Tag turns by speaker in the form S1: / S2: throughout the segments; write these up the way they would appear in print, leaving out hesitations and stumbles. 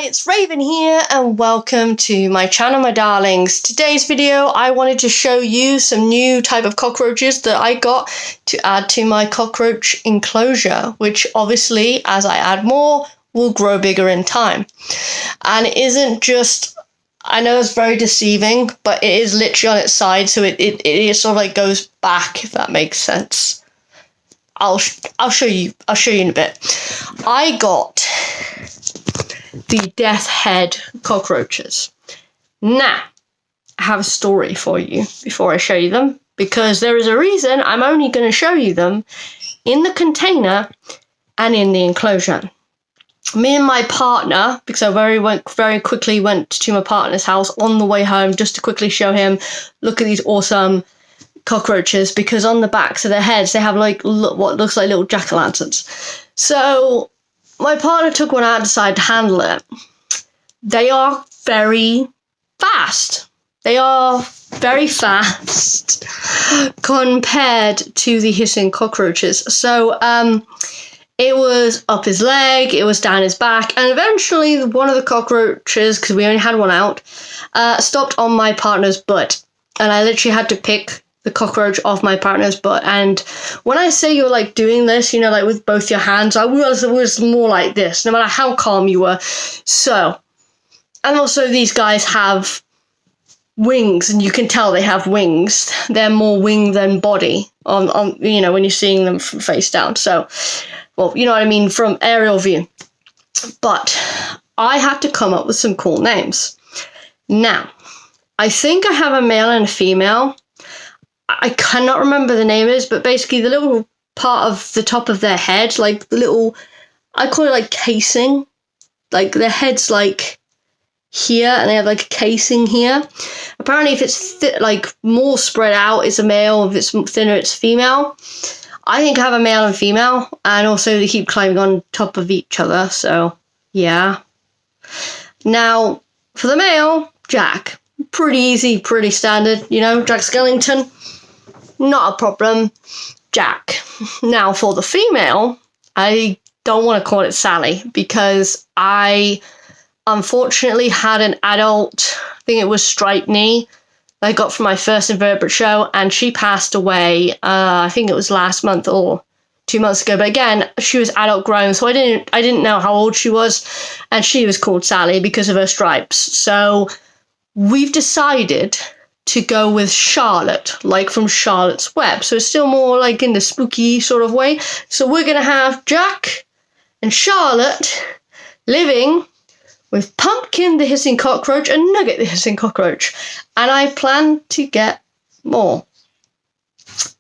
S1: it's Raven here and welcome to my channel, my darlings. Today's video I wanted to show you some new type of cockroaches that I got to add to my cockroach enclosure, which obviously as I add more will grow bigger in time. And it isn't just, I know it's very deceiving, but it is literally on its side, so it sort of like goes back, if that makes sense. I'll show you in a bit. I got the death head cockroaches. Now, I have a story for you before I show you them, because there is a reason I'm only going to show you them in the container and in the enclosure. Me and my partner, because I very quickly went to my partner's house on the way home just to quickly show him, look at these awesome cockroaches, because on the backs of their heads they have like what looks like little jack-o'-lanterns. So my partner took one out and decided to handle it. They are very fast. They are very fast compared to the hissing cockroaches. So it was up his leg, it was down his back, and eventually one of the cockroaches, because we only had one out, stopped on my partner's butt, and I literally had to pick the cockroach off my partner's butt. And when I say you're like doing this, you know, like with both your hands, I was more like this, no matter how calm you were. So, and also these guys have wings, and you can tell they have wings. They're more wing than body on you know, when you're seeing them from face down. So, well, you know what I mean, from aerial view. But I had to come up with some cool names. Now, I think I have a male and a female. I cannot remember the name is, but basically the little part of the top of their head, like the little, I call it like casing, like their head's like here and they have like a casing here. Apparently if it's like more spread out, it's a male. If it's thinner, it's female. I think I have a male and female, and also they keep climbing on top of each other, so yeah. Now, for the male, Jack. Pretty easy, pretty standard, you know, Jack Skellington. Not a problem. Jack. Now, for the female, I don't want to call it Sally, because I unfortunately had an adult, I think it was striped knee, I got from my first invertebrate show, and she passed away, I think it was last month or 2 months ago. But again, she was adult grown, so I didn't know how old she was, and she was called Sally because of her stripes. So we've decided to go with Charlotte, like from Charlotte's Web. So it's still more like in the spooky sort of way. So we're going to have Jack and Charlotte living with Pumpkin the hissing cockroach and Nugget the hissing cockroach. And I plan to get more.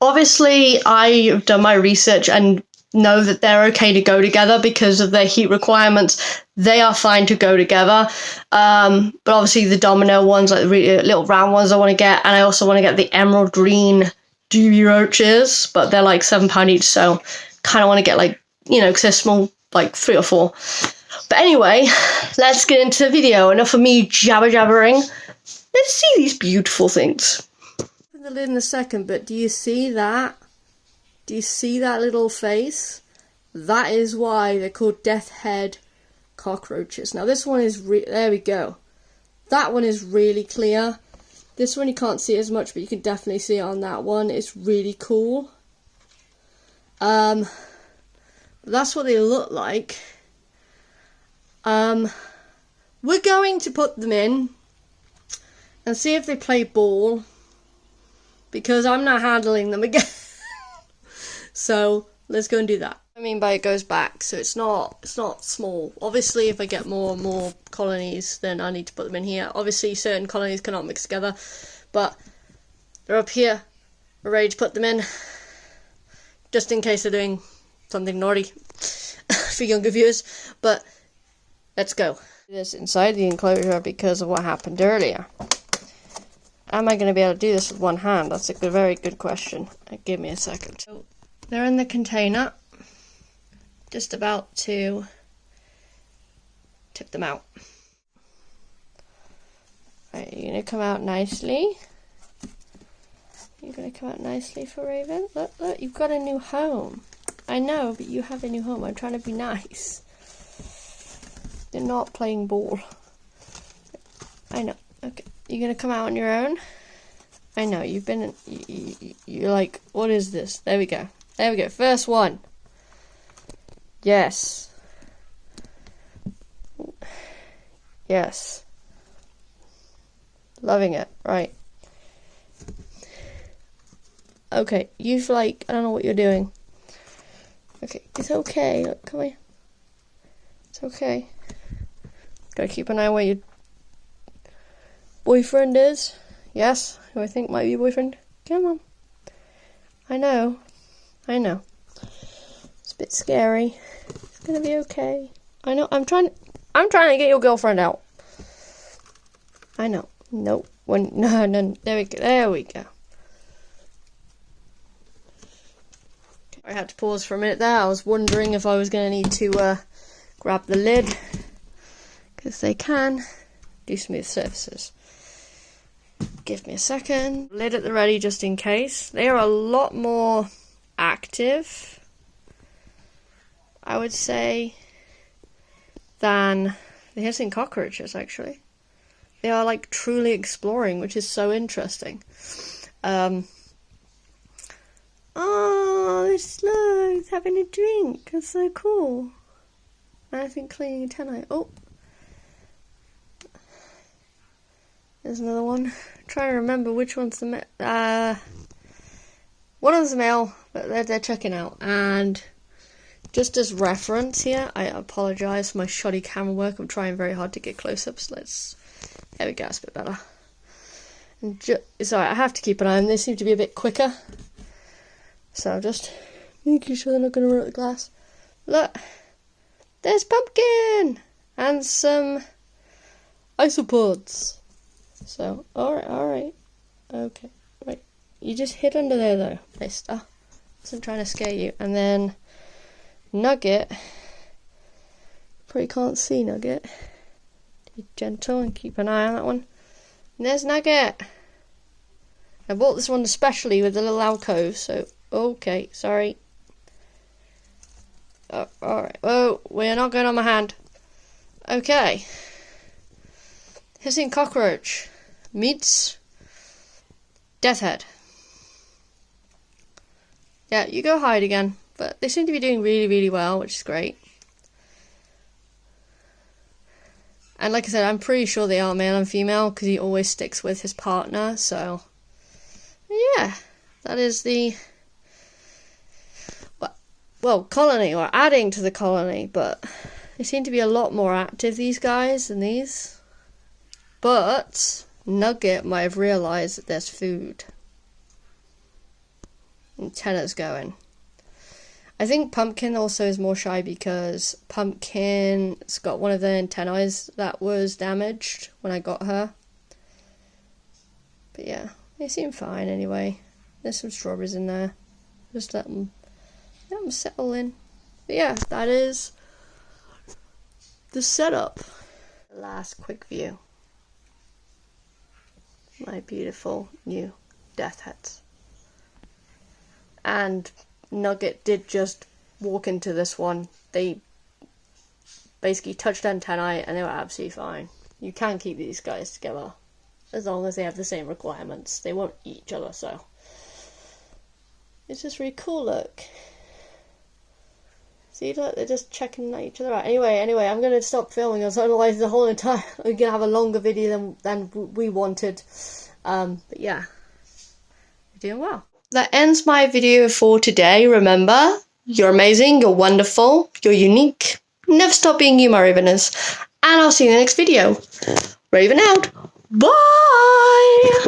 S1: Obviously, I've done my research and know that they're okay to go together because of their heat requirements. They are fine to go together. But obviously the domino ones, like the really little round ones I want to get. And I also want to get the emerald green doobie roaches, but they're like £7 each. So kind of want to get like, you know, because they're small, like 3 or 4. But anyway, let's get into the video. Enough of me jabbering. Let's see these beautiful things. Open the lid in a second, but do you see that? Do you see that little face? That is why they're called death head cockroaches. Now this one is, there we go. That one is really clear. This one you can't see as much, but you can definitely see it on that one. It's really cool. That's what they look like. We're going to put them in and see if they play ball, because I'm not handling them again. So let's go and do that. I mean by it goes back, so it's not small. Obviously if I get more and more colonies, then I need to put them in here. Obviously certain colonies cannot mix together, but they're up here. We're ready to put them in, just in case they're doing something naughty for younger viewers. But let's go. This inside the enclosure because of what happened earlier. Am I going to be able to do this with one hand? That's a very good question. Give me a second. So they're in the container. Just about to tip them out. Right, you're going to come out nicely. You're going to come out nicely for Raven. Look, look, you've got a new home. I know, but you have a new home. I'm trying to be nice. You're not playing ball. I know. Okay. You're gonna come out on your own? I know, you've been... You're like, what is this? There we go. There we go. First one. Yes. Yes. Loving it. Right. Okay, you've like... I don't know what you're doing. Okay, it's okay. Look, come here. It's okay. Gotta keep an eye on where your boyfriend is. Yes, who I think might be your boyfriend. Come on. I know. It's a bit scary. It's gonna be okay. I know. I'm trying to get your girlfriend out. I know. Nope. No. There we go. I had to pause for a minute there. I was wondering if I was going to need to grab the lid, because they can do smooth surfaces. Give me a second. Lid at the ready just in case. They are a lot more active, I would say, than the hissing cockroaches, actually. They are like truly exploring, which is so interesting. Oh, this slugs having a drink. That's so cool. And I think cleaning antennae. Oh, there's another one. I'm trying to remember which one's the male. One of them's the male, but they're checking out. And just as reference here, I apologise for my shoddy camera work. I'm trying very hard to get close-ups. There we go. It's a bit better. And sorry, I have to keep an eye on them. They seem to be a bit quicker. So just making sure they're not going to run out the glass. Look, there's Pumpkin and some isopods. So, alright. Okay, right. You just hid under there though, mister. Wasn't trying to scare you. And then Nugget. Probably can't see Nugget. Be gentle and keep an eye on that one. And there's Nugget. I bought this one especially with the little alcove, so okay, sorry. Oh, alright. Whoa, we're not going on my hand. Okay. Hissing cockroach meets death head. Yeah, you go hide again. But they seem to be doing really, really well, which is great. And like I said, I'm pretty sure they are male and female because he always sticks with his partner, so yeah, that is the colony, or adding to the colony, but they seem to be a lot more active, these guys, than these. But Nugget might have realised that there's food. Antenna's going. I think Pumpkin also is more shy because Pumpkin's got one of the antennae that was damaged when I got her. But yeah, they seem fine anyway. There's some strawberries in there. Just let them settle in. But yeah, that is the setup. Last quick view. My beautiful new death heads. And Nugget did just walk into this one. They basically touched antennae and they were absolutely fine. You can keep these guys together as long as they have the same requirements. They won't eat each other, so it's just really cool. Look, see, look, they're just checking each other out. Anyway, I'm gonna stop filming, otherwise the whole entire we're gonna have a longer video than we wanted. But yeah, you're doing well. That ends my video for today. Remember, you're amazing, you're wonderful, you're unique. Never stop being you, my Raveners. And I'll see you in the next video. Raven out. Bye!